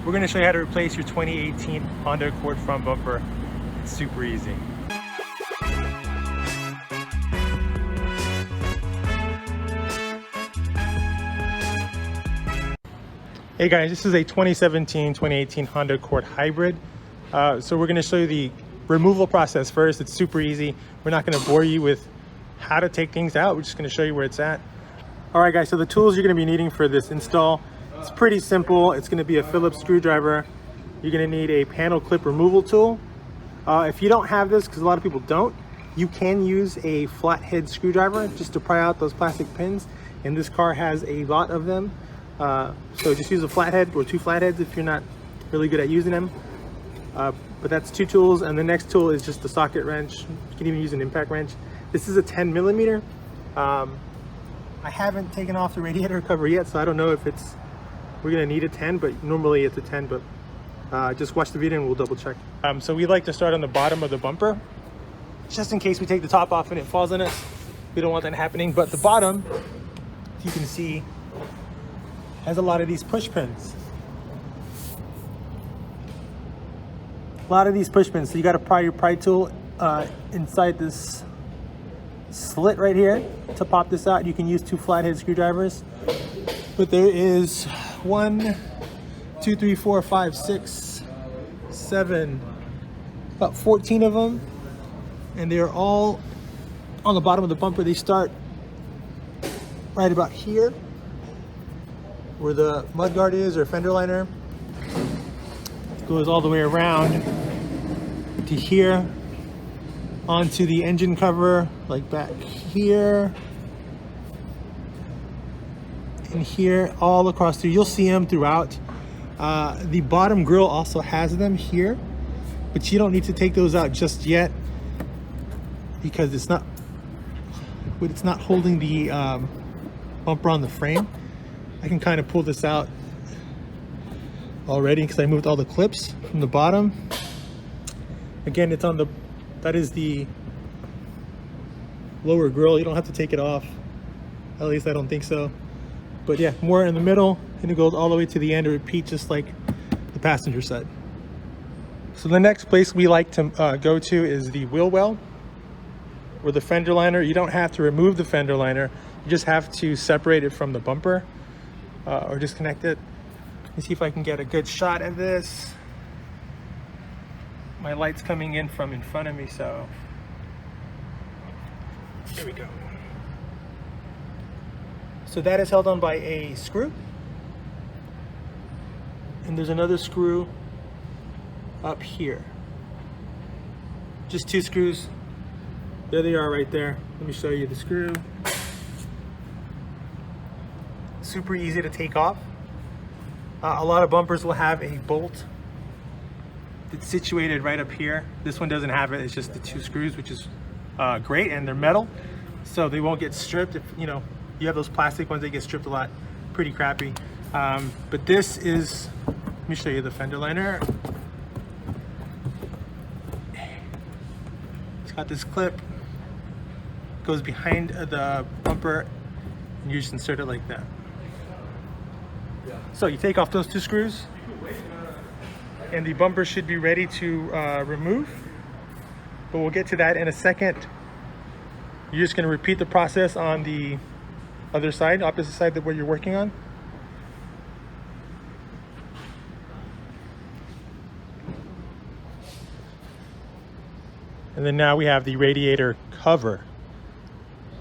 We're going to show you how to replace your 2018 Honda Accord front bumper. It's super easy. Hey guys, this is a 2017-2018 Honda Accord Hybrid. So we're going to show you the removal process first. It's super easy. We're not going to bore you with how to take things out. We're just going to show you where it's at. All right guys, so the tools you're going to be needing for this install, it's pretty simple. It's going to be a Phillips screwdriver. You're going to need a panel clip removal tool. If you don't have this, because a lot of people don't, you can use a flathead screwdriver just to pry out those plastic pins. And this car has a lot of them. So just use a flathead or two flatheads if you're not really good at using them. But that's two tools, and the next tool is just the socket wrench. You can even use an impact wrench. This is a 10 millimeter. I haven't taken off the radiator cover yet, so I don't know if we're gonna need a 10, but normally it's a 10, but just watch the video and we'll double check. So we like to start on the bottom of the bumper, just in case we take the top off and it falls on us. We don't want that happening, but the bottom, you can see, has a lot of these push pins. So you got to pry your pry tool inside this slit right here to pop this out. You can use two flathead screwdrivers, but there is 1, 2, 3, 4, 5, 6, 7, about 14 of them, and they're all on the bottom of the bumper. They start right about here where the mudguard is, or fender liner. It goes all the way around to here, onto the engine cover, like back here and here, all across through. You'll see them throughout. The bottom grille also has them here, but you don't need to take those out just yet because it's not holding the bumper on the frame. I can kind of pull this out already because I moved all the clips from the bottom. Again, it's on that is the lower grille. You don't have to take it off. At least I don't think so. But yeah, more in the middle, and it goes all the way to the end to repeat just like the passenger side. So the next place we like to go to is the wheel well, or the fender liner. You don't have to remove the fender liner. You just have to separate it from the bumper or disconnect it. Let me see if I can get a good shot of this. My light's coming in from in front of me, so here we go. So that is held on by a screw, and there's another screw up here. Just two screws. There they are right there. Let me show you the screw. Super easy to take off. A lot of bumpers will have a bolt that's situated right up here. This one doesn't have it. It's just the two screws, which is great, and they're metal, so they won't get stripped. If you have those plastic ones, they get stripped a lot. Pretty crappy. But this is, let me show you the fender liner. It's got this clip, goes behind the bumper, and you just insert it like that. So you take off those two screws, and the bumper should be ready to remove, but we'll get to that in a second. You're just going to repeat the process on the other side, opposite side that where you're working on. And then now we have the radiator cover.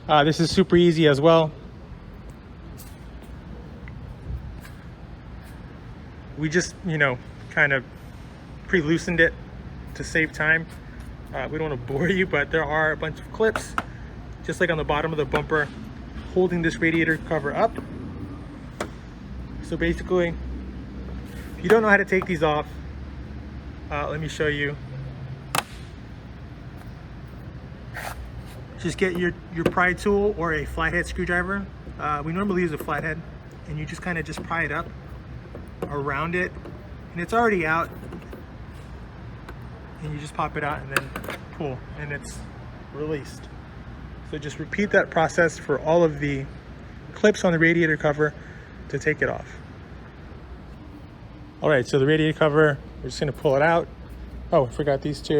This is super easy as well. We just, kind of pre-loosened it to save time. We don't want to bore you, but there are a bunch of clips, just like on the bottom of the bumper, holding this radiator cover up. So basically, if you don't know how to take these off, let me show you. Just get your pry tool or a flathead screwdriver. We normally use a flathead, and you just kind of just pry it up around it, and it's already out, and you just pop it out and then pull, and it's released. So just repeat that process for all of the clips on the radiator cover to take it off. All right, so the radiator cover, we're just gonna pull it out. Oh, I forgot these two.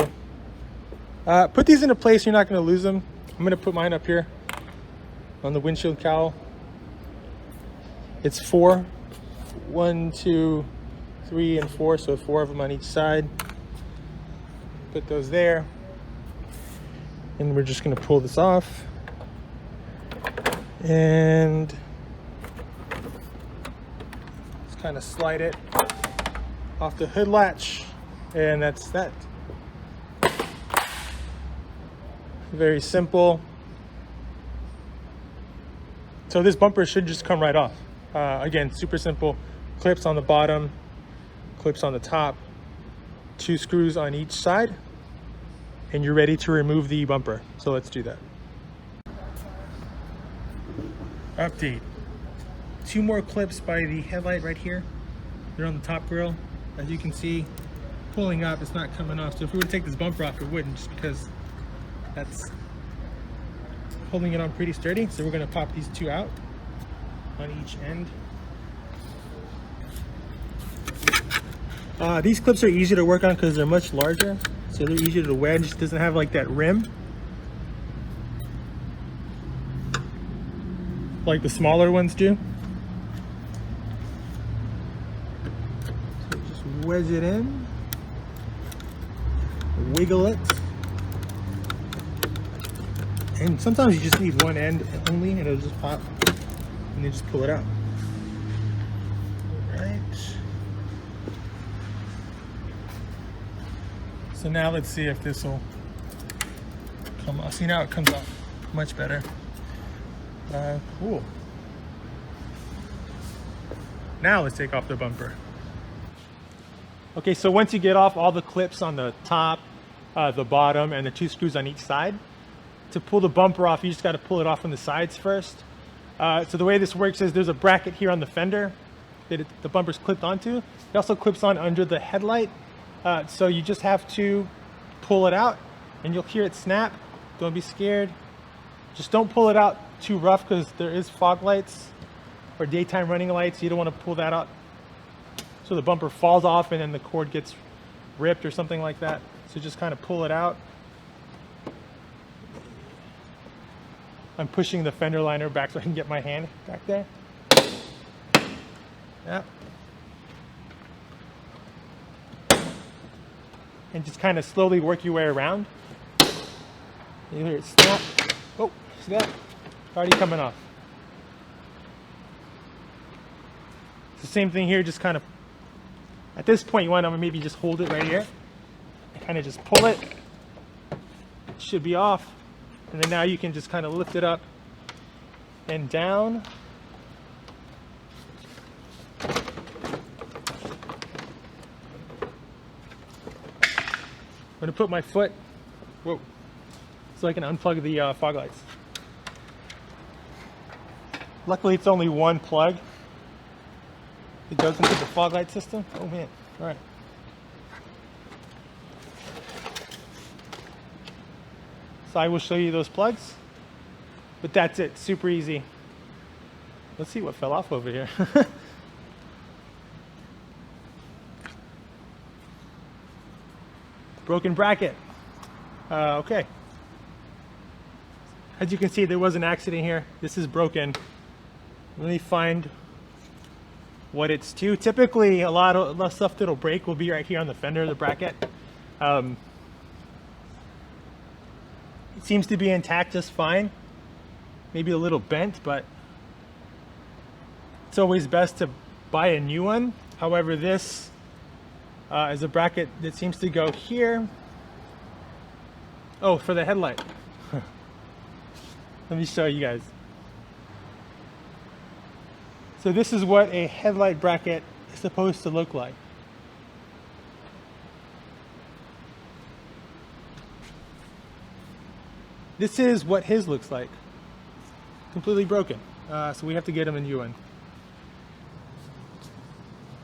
Put these into place, you're not gonna lose them. I'm gonna put mine up here on the windshield cowl. It's 4, 1, 2, 3, and 4, so 4 of them on each side. Put those there. And we're just gonna pull this off. And just kind of slide it off the hood latch. And that's that. Very simple. So this bumper should just come right off. Again, super simple. Clips on the bottom, clips on the top, 2 screws on each side, and you're ready to remove the bumper. So let's do that. Update. 2 more clips by the headlight right here. They're on the top grille. As you can see, pulling up, it's not coming off. So if we were to take this bumper off, it wouldn't, just because that's holding it on pretty sturdy. So we're gonna pop these 2 out on each end. These clips are easy to work on because they're much larger, so they're easier to wedge. It doesn't have like that rim like the smaller ones do. So just wedge it in, wiggle it, and sometimes you just need one end only and it'll just pop, and then just pull it out. Alright. So now let's see if this will come off. See, now it comes off much better. Cool. Now let's take off the bumper. Okay, so once you get off all the clips on the top, the bottom, and the 2 screws on each side, to pull the bumper off, you just got to pull it off from the sides first. So the way this works is there's a bracket here on the fender that the bumper's clipped onto. It also clips on under the headlight. So you just have to pull it out and you'll hear it snap. Don't be scared. Just don't pull it out too rough because there is fog lights or daytime running lights. You don't want to pull that out so the bumper falls off and then the cord gets ripped or something like that. So just kind of pull it out. I'm pushing the fender liner back so I can get my hand back there. Yeah. And just kind of slowly work your way around. You hear it snap. Oh, see that? Already coming off. It's the same thing here, just kind of, at this point you want to maybe just hold it right here. And kind of just pull it. It should be off. And then now you can just kind of lift it up and down. I'm gonna put my foot, whoa, so I can unplug the fog lights. Luckily it's only one plug. It goes into the fog light system. Oh man, all right. So I will show you those plugs, but that's it, super easy. Let's see what fell off over here. Broken bracket. Okay. As you can see, there was an accident here. This is broken. Let me find what it's to. Typically, a lot of stuff that'll break will be right here on the fender of the bracket. It seems to be intact just fine. Maybe a little bent, but it's always best to buy a new one. However, this is a bracket that seems to go here. Oh, for the headlight. Let me show you guys. So this is what a headlight bracket is supposed to look like. This is what his looks like. Completely broken. So we have to get him a new one.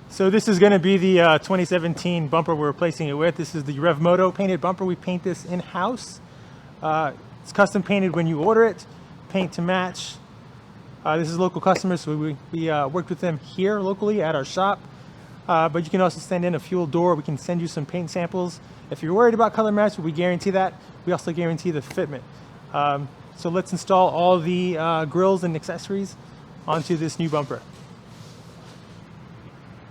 So this is going to be the 2017 bumper we're replacing it with. This is the ReveMoto painted bumper. We paint this in-house. It's custom painted when you order it, paint to match. This is local customers, so we worked with them here locally at our shop. but you can also send in a fuel door. We can send you some paint samples. If you're worried about color match, we guarantee that. We also guarantee the fitment. So let's install all the grills and accessories onto this new bumper.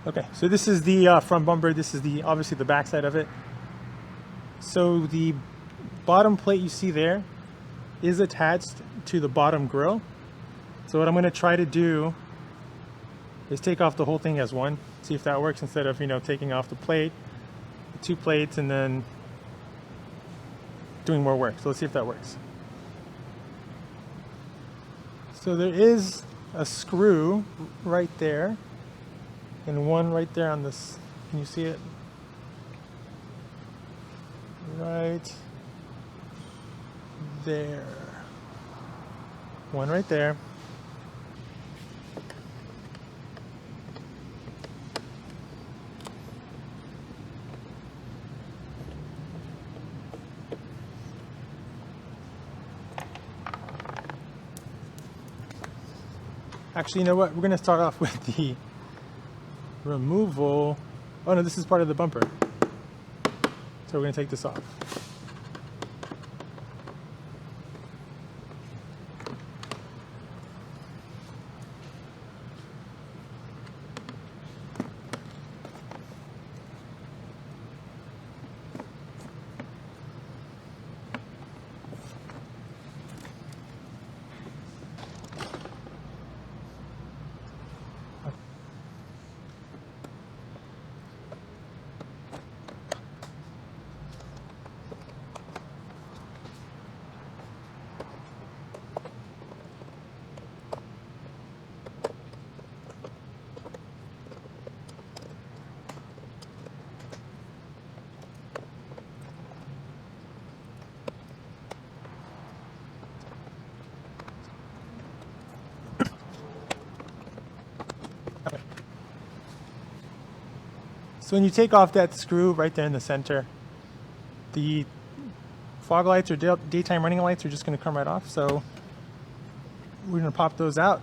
Okay, so this is the front bumper. This is obviously the back side of it. So the bottom plate you see there is attached to the bottom grill. So what I'm going to try to do is take off the whole thing as one. See if that works, instead of, taking off the plate, the two plates, and then doing more work. So let's see if that works. So there is a screw right there and one right there on this. Can you see it? Right there. One right there. Actually, you know what? We're going to start off with the removal. Oh no, this is part of the bumper. So we're going to take this off. So when you take off that screw right there in the center, the fog lights or daytime running lights are just going to come right off. So we're going to pop those out.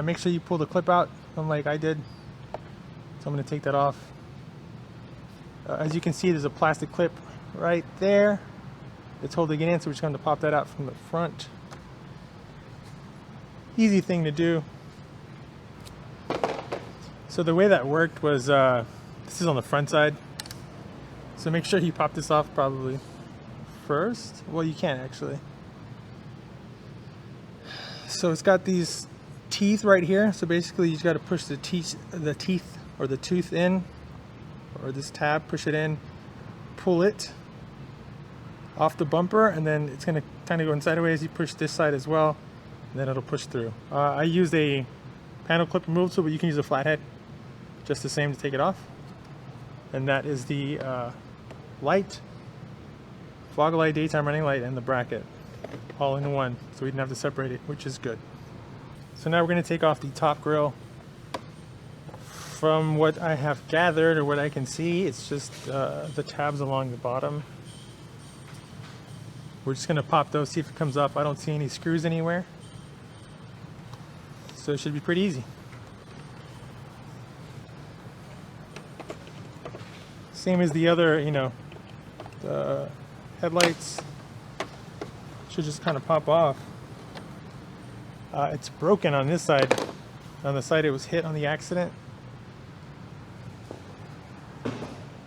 Make sure you pull the clip out, unlike I did. So I'm going to take that off. As you can see, there's a plastic clip right there. It's holding it in, so we're just going to pop that out from the front. Easy thing to do. So the way that worked was, this is on the front side. So make sure you pop this off probably first. Well, you can actually. So it's got these teeth right here. So basically you just got to push the teeth or the tooth in, or this tab, push it in, pull it off the bumper, and then it's going to kind of go sideways. You push this side as well, and then it'll push through. I used a panel clip removal tool, but you can use a flathead just the same to take it off. And that is the light, Foglight daytime running light, and the bracket all in one, so we didn't have to separate it, which is good. So now we're going to take off the top grill. From what I have gathered, or what I can see, it's just the tabs along the bottom. We're just going to pop those, see if it comes up. I don't see any screws anywhere, so it should be pretty easy. Same as the other, the headlights should just kind of pop off. It's broken on this side. On the side it was hit on the accident.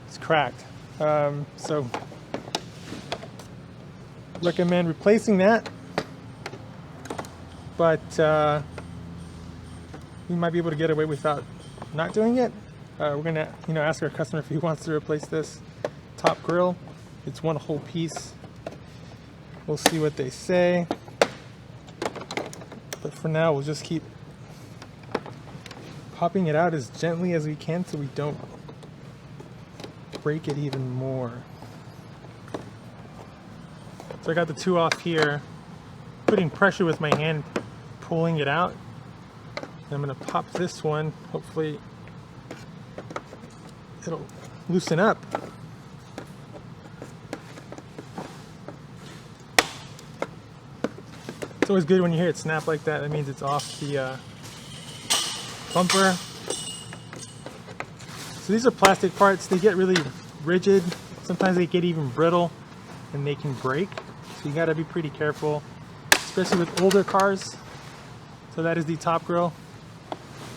It's cracked. So recommend replacing that. But we might be able to get away without not doing it. We're gonna, ask our customer if he wants to replace this top grill. It's one whole piece. We'll see what they say. But for now, we'll just keep popping it out as gently as we can so we don't break it even more. So I got the two off here, putting pressure with my hand, pulling it out. And I'm gonna pop this one, hopefully it'll loosen up. It's always good when you hear it snap like that. That means it's off the bumper. So these are plastic parts. They get really rigid. Sometimes they get even brittle and they can break. So you gotta be pretty careful, especially with older cars. So that is the top grille.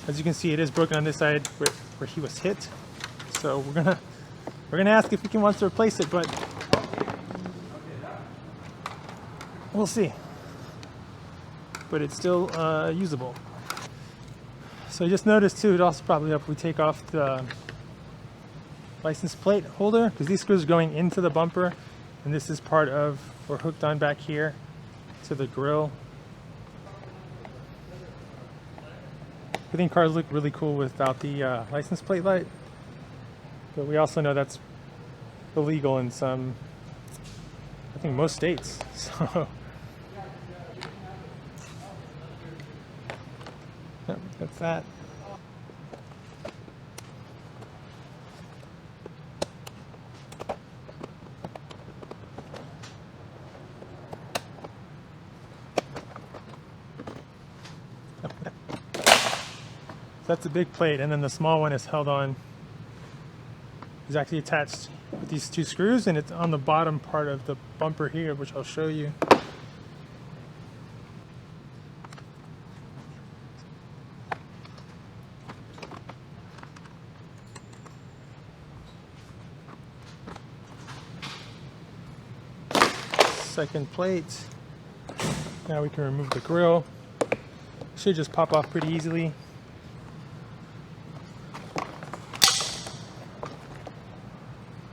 As you can see, it is broken on this side where he was hit. So we're gonna ask if he wants to replace it, but we'll see. But it's still usable. So I just noticed too, it also probably help if we take off the license plate holder, because these screws are going into the bumper, and this is part of, we're hooked on back here to the grille. I think cars look really cool without the license plate light, but we also know that's illegal in some, I think most states. So yep, that's that. That's a big plate, and then the small one is held on. It's actually attached with these two screws, and it's on the bottom part of the bumper here, which I'll show you. Second plate. Now we can remove the grille. Should just pop off pretty easily.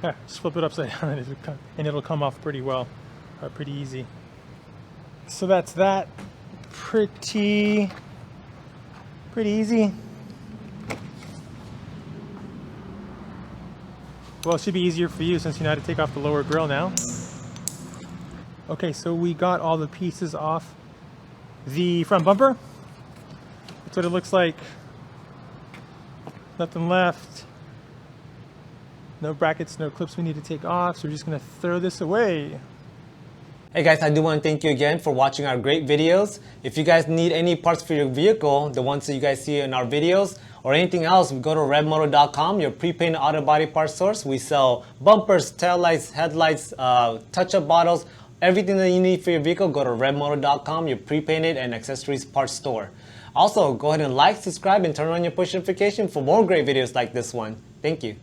Yeah, just flip it upside down and it'll come off pretty well, pretty easy. So that's that. Pretty easy. Well, it should be easier for you since you know how to take off the lower grille now. Okay, so we got all the pieces off the front bumper. That's what it looks like. Nothing left. No brackets, no clips we need to take off, so we're just gonna throw this away. Hey guys, I do want to thank you again for watching our great videos. If you guys need any parts for your vehicle, the ones that you guys see in our videos, or anything else, go to ReveMoto.com, your pre-painted auto body parts source. We sell bumpers, taillights, headlights, touch-up bottles, everything that you need for your vehicle. Go to ReveMoto.com, your pre-painted and accessories parts store. Also, go ahead and like, subscribe, and turn on your push notification for more great videos like this one. Thank you.